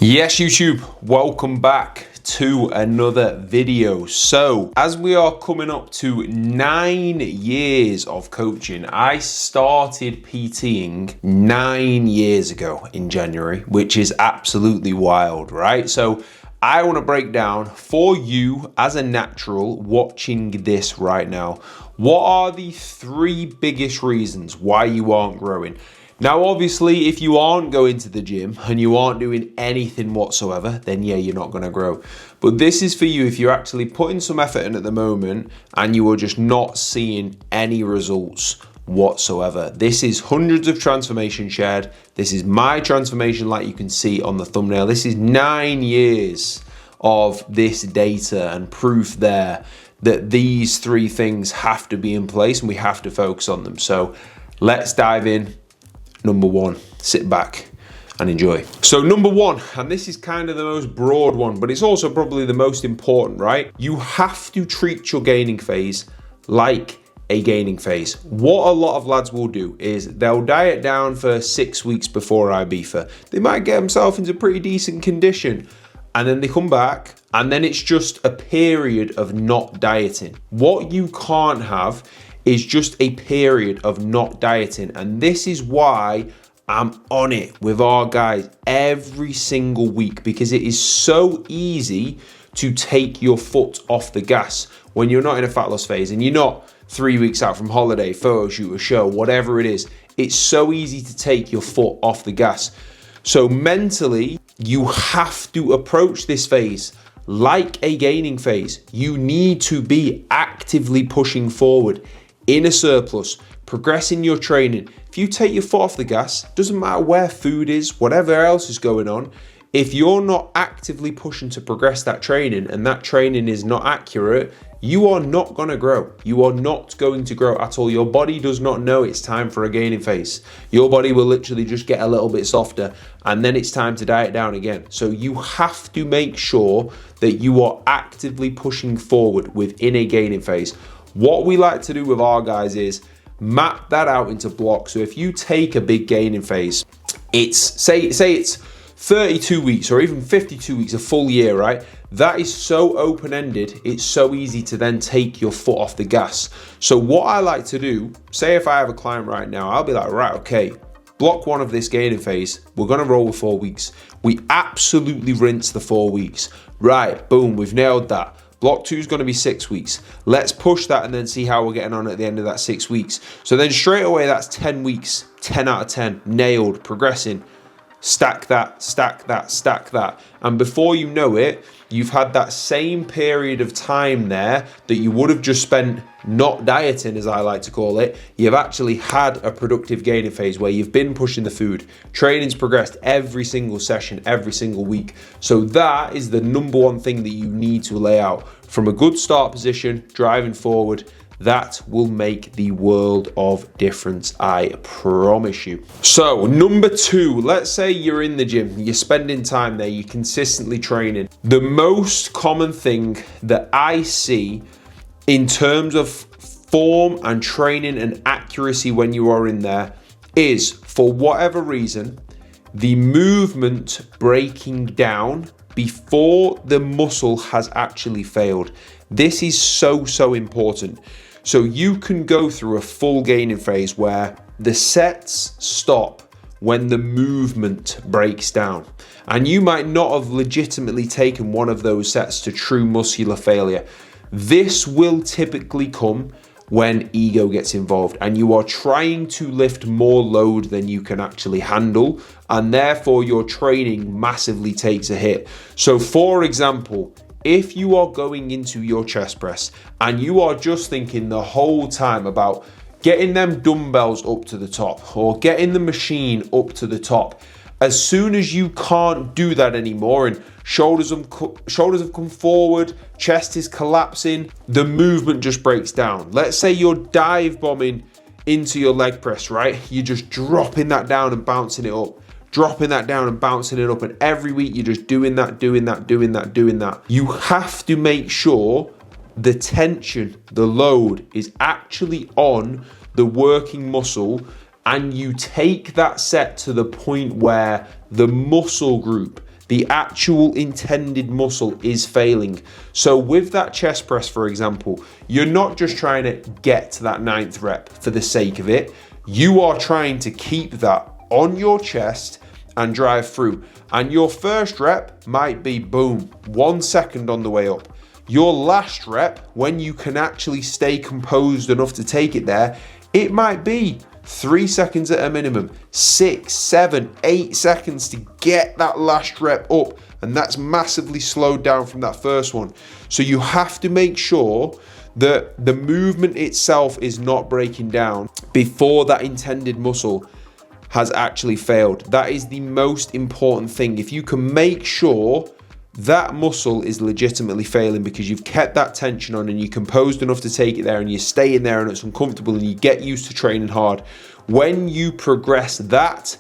Yes, YouTube, welcome back to another video. So as we are coming up to 9 years of coaching, I started PTing 9 years ago in January, which is absolutely wild, right? So I want to break down for you as a natural watching this right now, what are the 3 biggest reasons why you aren't growing? Now, obviously, if you aren't going to the gym and you aren't doing anything whatsoever, then yeah, you're not going to grow. But this is for you if you're actually putting some effort in at the moment and you are just not seeing any results whatsoever. This is hundreds of transformations shared. This is my transformation, like you can see on the thumbnail. This is 9 years of this data and proof there that these 3 things have to be in place and we have to focus on them. So let's dive in. Number 1, sit back and enjoy. So number 1, and this is kind of the most broad one, but it's also probably the most important, right? You have to treat your gaining phase like a gaining phase. What a lot of lads will do is they'll diet down for 6 weeks before Ibiza. They might get themselves into pretty decent condition and then they come back and then it's just a period of not dieting. What you can't have is just a period of not dieting. And this is why I'm on it with our guys every single week, because it is so easy to take your foot off the gas when you're not in a fat loss phase and you're not 3 weeks out from holiday, photo shoot, a show, whatever it is. It's so easy to take your foot off the gas. So mentally, you have to approach this phase like a gaining phase. You need to be actively pushing forward in a surplus, progressing your training. If you take your foot off the gas, doesn't matter where food is, whatever else is going on, if you're not actively pushing to progress that training and that training is not accurate, you are not going to grow. You are not going to grow at all. Your body does not know it's time for a gaining phase. Your body will literally just get a little bit softer and then it's time to diet down again. So you have to make sure that you are actively pushing forward within a gaining phase. What we like to do with our guys is map that out into blocks. So if you take a big gaining phase, it's say it's 32 weeks or even 52 weeks, a full year, right? That is so open-ended, it's so easy to then take your foot off the gas. So what I like to do, say if I have a client right now, I'll be like, right, okay, block 1 of this gaining phase, we're gonna roll with 4 weeks. We absolutely rinse the 4 weeks. Right, boom, we've nailed that. Block 2 is going to be 6 weeks. Let's push that and then see how we're getting on at the end of that 6 weeks. So then straight away, that's 10 weeks, 10 out of 10, nailed, progressing. Stack that, stack that, stack that. And before you know it, you've had that same period of time there that you would have just spent not dieting, as I like to call it. You've actually had a productive gaining phase where you've been pushing the food. Training's progressed every single session, every single week. So that is the number 1 thing that you need to lay out. From a good start position, driving forward, that will make the world of difference, I promise you. So number 2, let's say you're in the gym, you're spending time there, you're consistently training. The most common thing that I see in terms of form and training and accuracy when you are in there is, for whatever reason, the movement breaking down before the muscle has actually failed. This is so important. So you can go through a full gaining phase where the sets stop when the movement breaks down. And you might not have legitimately taken one of those sets to true muscular failure. This will typically come when ego gets involved and you are trying to lift more load than you can actually handle, and therefore your training massively takes a hit. So for example, if you are going into your chest press and you are just thinking the whole time about getting them dumbbells up to the top or getting the machine up to the top, as soon as you can't do that anymore and shoulders have come forward, chest is collapsing, the movement just breaks down. Let's say you're dive bombing into your leg press, right? You're just dropping that down and bouncing it up. Dropping that down and bouncing it up, and every week you're just doing that. You have to make sure the tension, the load is actually on the working muscle, and you take that set to the point where the muscle group The actual intended muscle is failing. So with that chest press, for example, you're not just trying to get to that 9th rep for the sake of it. You are trying to keep that on your chest and drive through. And your first rep might be boom, 1 second on the way up. Your last rep, when you can actually stay composed enough to take it there, it might be 3 seconds at a minimum, 6, 7, 8 seconds to get that last rep up. And that's massively slowed down from that first one. So you have to make sure that the movement itself is not breaking down before that intended muscle has actually failed. That is the most important thing. If you can make sure that muscle is legitimately failing because you've kept that tension on and you're composed enough to take it there and you stay in there and it's uncomfortable and you get used to training hard, when you progress that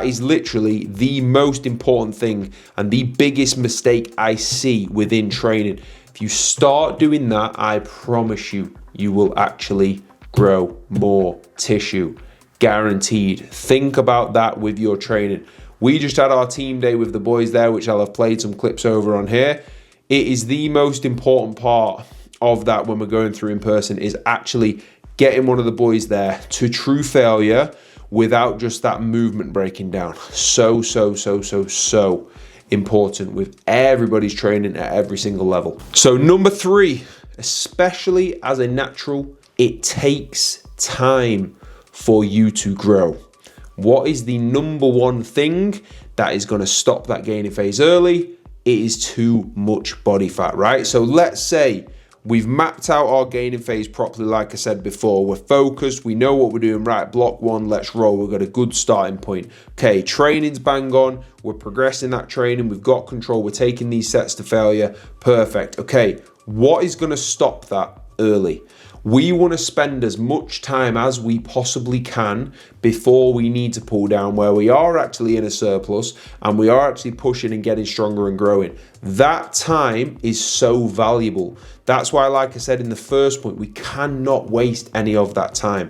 is literally the most important thing and the biggest mistake I see within training. If you start doing that, I promise you, you will actually grow more tissue. Guaranteed. Think about that with your training. We just had our team day with the boys there, which I'll have played some clips over on here. It is the most important part of that when we're going through in person is actually getting one of the boys there to true failure without just that movement breaking down. So important with everybody's training at every single level. So number 3, especially as a natural, it takes time for you to grow. What is the number one thing that is going to stop that gaining phase early? It is too much body fat, right? So let's say we've mapped out our gaining phase properly, like I said before. We're focused, we know what we're doing, right? Block 1, let's roll. We've got a good starting point. Okay, training's bang on. We're progressing that training. We've got control. We're taking these sets to failure. Perfect. Okay, what is going to stop that early? We want to spend as much time as we possibly can before we need to pull down, where we are actually in a surplus and we are actually pushing and getting stronger and growing. That time is so valuable. That's why, like I said in the first point, we cannot waste any of that time.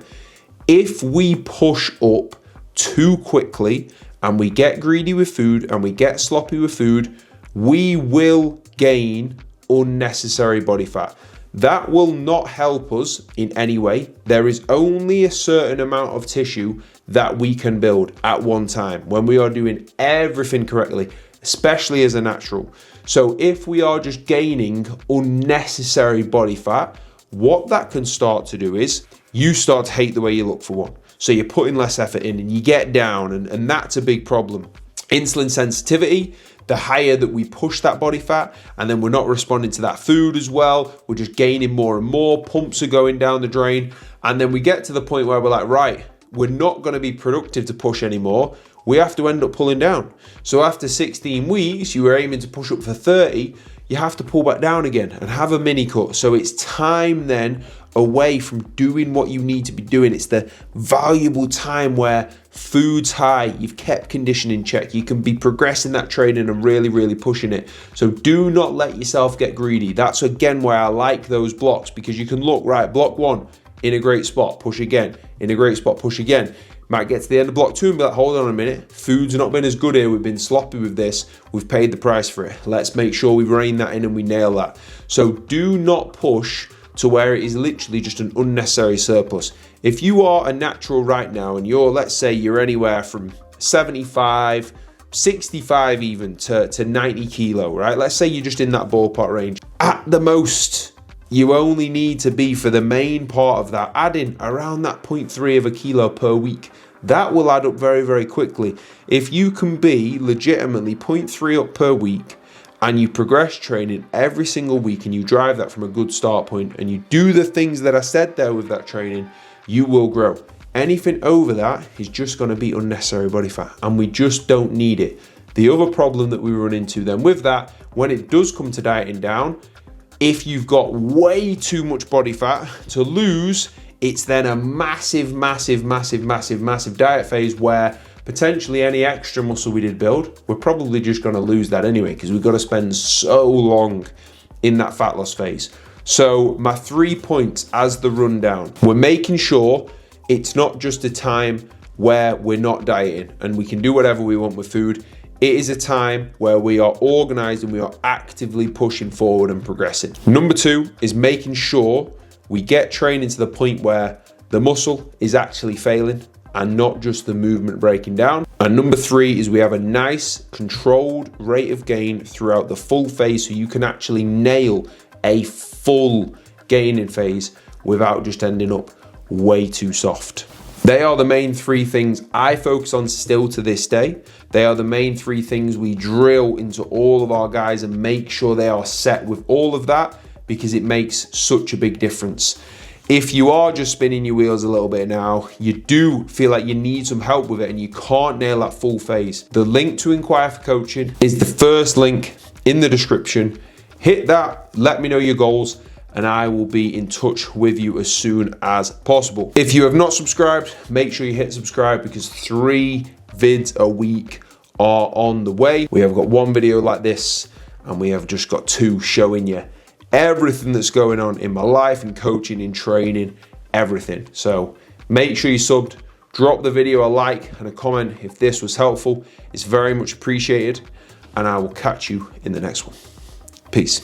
If we push up too quickly and we get greedy with food and we get sloppy with food, we will gain unnecessary body fat. That will not help us in any way. There is only a certain amount of tissue that we can build at one time when we are doing everything correctly, especially as a natural. So if we are just gaining unnecessary body fat, what that can start to do is you start to hate the way you look, for one. So you're putting less effort in and you get down, and that's a big problem. Insulin sensitivity, the higher that we push that body fat, and then we're not responding to that food as well, we're just gaining more and more, pumps are going down the drain, and then we get to the point where we're like, right, we're not going to be productive to push anymore, we have to end up pulling down. So after 16 weeks, you were aiming to push up for 30, you have to pull back down again and have a mini cut. So it's time then away from doing what you need to be doing. It's the valuable time where food's high, you've kept condition in check, you can be progressing that training and really pushing it. So do not let yourself get greedy. That's again why I like those blocks, because you can look, right, block 1 in a great spot, push again, in a great spot, push again. Might get to the end of block 2 and be like, hold on a minute, food's not been as good here, we've been sloppy with this, we've paid the price for it. Let's make sure we rein that in and we nail that. So do not push to where it is literally just an unnecessary surplus. If you are a natural right now and let's say you're anywhere from 75, 65 even to 90 kilo, right? Let's say you're just in that ballpark range. At the most, you only need to be, for the main part of that, adding around that 0.3 of a kilo per week. That will add up very quickly. If you can be legitimately 0.3 up per week and you progress training every single week and you drive that from a good start point and you do the things that I said there with that training, you will grow. Anything over that is just going to be unnecessary body fat, and we just don't need it. The other problem that we run into then with that, when it does come to dieting down, if you've got way too much body fat to lose, it's then a massive diet phase where potentially any extra muscle we did build, we're probably just going to lose that anyway, because we've got to spend so long in that fat loss phase. So my 3 points as the rundown, we're making sure it's not just a time where we're not dieting and we can do whatever we want with food. It is a time where we are organized and we are actively pushing forward and progressing. Number 2 is making sure we get training to the point where the muscle is actually failing and not just the movement breaking down. And number 3 is we have a nice controlled rate of gain throughout the full phase, so you can actually nail a full gaining phase without just ending up way too soft. They are the main 3 things I focus on still to this day. They are the main 3 things we drill into all of our guys and make sure they are set with all of that, because it makes such a big difference. If you are just spinning your wheels a little bit now, you do feel like you need some help with it and you can't nail that full phase, the link to inquire for coaching is the first link in the description. Hit that, let me know your goals, and I will be in touch with you as soon as possible. If you have not subscribed, make sure you hit subscribe, because 3 vids a week are on the way. We have got 1 video like this, and we have just got 2 showing you everything that's going on in my life, in coaching, in training, everything. So make sure you subbed, drop the video a like and a comment if this was helpful. It's very much appreciated, and I will catch you in the next one. Peace.